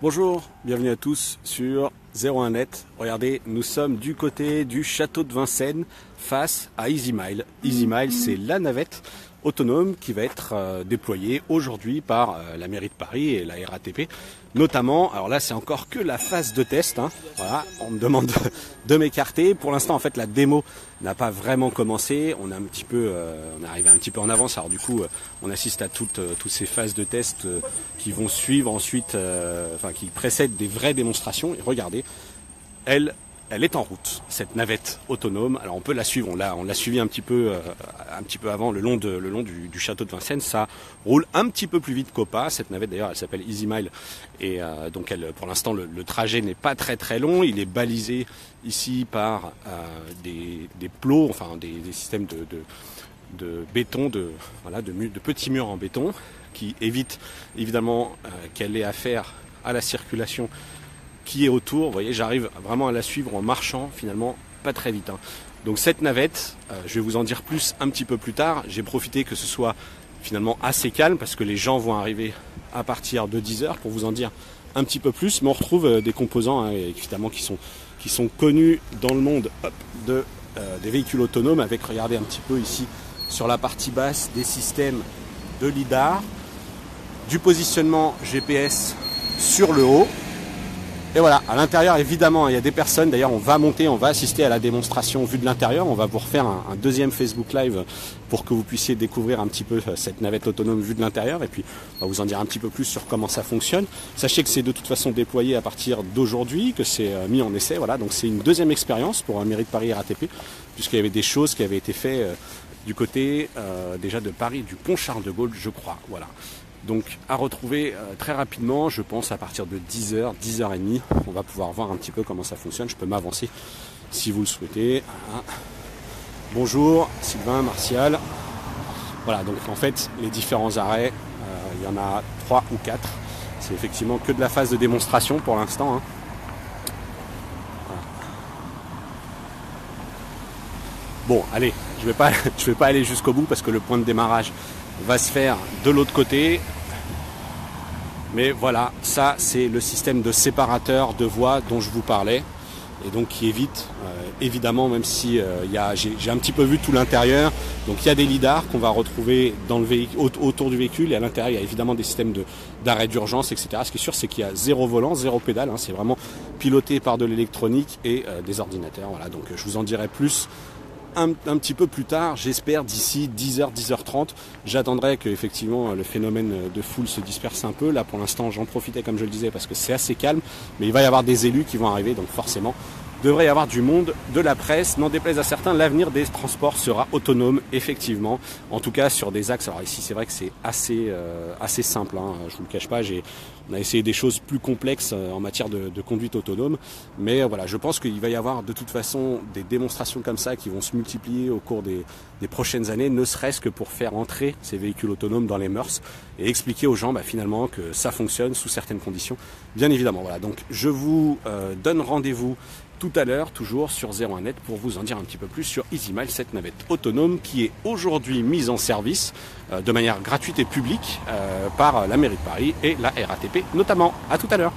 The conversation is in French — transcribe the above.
Bonjour, bienvenue à tous sur 01net. Regardez, nous sommes du côté du château de Vincennes face à EasyMile. EasyMile, c'est la navette autonome qui va être déployée aujourd'hui par la mairie de Paris et la RATP. Notamment, alors là c'est encore que la phase de test, hein. Voilà, on me demande de m'écarter. Pour l'instant en fait la démo n'a pas vraiment commencé, on est arrivé un petit peu en avance, alors du coup on assiste à toutes ces phases de test qui vont suivre ensuite, qui précèdent des vraies démonstrations. Et regardez, elle est en route, cette navette autonome. Alors on peut la suivre, on l'a suivi un petit peu avant le long du château de Vincennes. Ça roule un petit peu plus vite qu'au pas. Cette navette d'ailleurs, elle s'appelle EasyMile et donc pour l'instant le trajet n'est pas très long. Il est balisé ici par des plots, enfin des systèmes de béton, de petits murs en béton qui évitent évidemment qu'elle ait affaire à la circulation qui est autour. Vous voyez, j'arrive vraiment à la suivre en marchant finalement pas très vite, hein. Donc cette navette, je vais vous en dire plus un petit peu plus tard. J'ai profité que ce soit finalement assez calme parce que les gens vont arriver à partir de 10h pour vous en dire un petit peu plus. Mais on retrouve des composants, hein, évidemment qui sont connus dans le monde des véhicules autonomes, avec, regardez un petit peu ici sur la partie basse, des systèmes de lidar, du positionnement GPS sur le haut. Et voilà, à l'intérieur, évidemment, il y a des personnes. D'ailleurs, on va assister à la démonstration vue de l'intérieur. On va vous refaire un deuxième Facebook Live pour que vous puissiez découvrir un petit peu cette navette autonome vue de l'intérieur. Et puis, on va vous en dire un petit peu plus sur comment ça fonctionne. Sachez que c'est de toute façon déployé à partir d'aujourd'hui, que c'est mis en essai. Voilà, donc c'est une deuxième expérience pour la mairie de Paris et RATP, puisqu'il y avait des choses qui avaient été faites du côté déjà de Paris, du pont Charles de Gaulle, je crois. Voilà. Donc à retrouver très rapidement, je pense à partir de 10h, 10h30, on va pouvoir voir un petit peu comment ça fonctionne. Je peux m'avancer si vous le souhaitez. Bonjour Sylvain, Martial. Voilà, donc en fait les différents arrêts, il y en a 3 ou 4. C'est effectivement que de la phase de démonstration pour l'instant, hein. Voilà. Bon, allez, je vais pas aller jusqu'au bout parce que le point de démarrage va se faire de l'autre côté. Mais voilà, ça c'est le système de séparateur de voies dont je vous parlais, et donc qui évite évidemment, même si j'ai un petit peu vu tout l'intérieur, donc il y a des lidars qu'on va retrouver dans le véhicule, autour du véhicule, et à l'intérieur il y a évidemment des systèmes d'arrêt d'urgence, etc. Ce qui est sûr, c'est qu'il y a zéro volant, zéro pédale, hein. C'est vraiment piloté par de l'électronique et des ordinateurs. Voilà, donc je vous en dirai plus un petit peu plus tard, j'espère d'ici 10h, 10h30. J'attendrai que effectivement le phénomène de foule se disperse un peu. Là pour l'instant j'en profitais, comme je le disais, parce que c'est assez calme, mais il va y avoir des élus qui vont arriver, donc forcément devrait y avoir du monde, de la presse. N'en déplaise à certains, l'avenir des transports sera autonome, effectivement, en tout cas sur des axes. Alors ici c'est vrai que c'est assez simple, hein, je vous le cache pas. On a essayé des choses plus complexes en matière de conduite autonome, mais voilà, je pense qu'il va y avoir de toute façon des démonstrations comme ça qui vont se multiplier au cours des prochaines années, ne serait-ce que pour faire entrer ces véhicules autonomes dans les mœurs et expliquer aux gens finalement que ça fonctionne sous certaines conditions, bien évidemment. Voilà, donc je vous donne rendez-vous tout à l'heure, toujours sur 01net, pour vous en dire un petit peu plus sur EasyMile, cette navette autonome qui est aujourd'hui mise en service de manière gratuite et publique par la mairie de Paris et la RATP notamment. À tout à l'heure.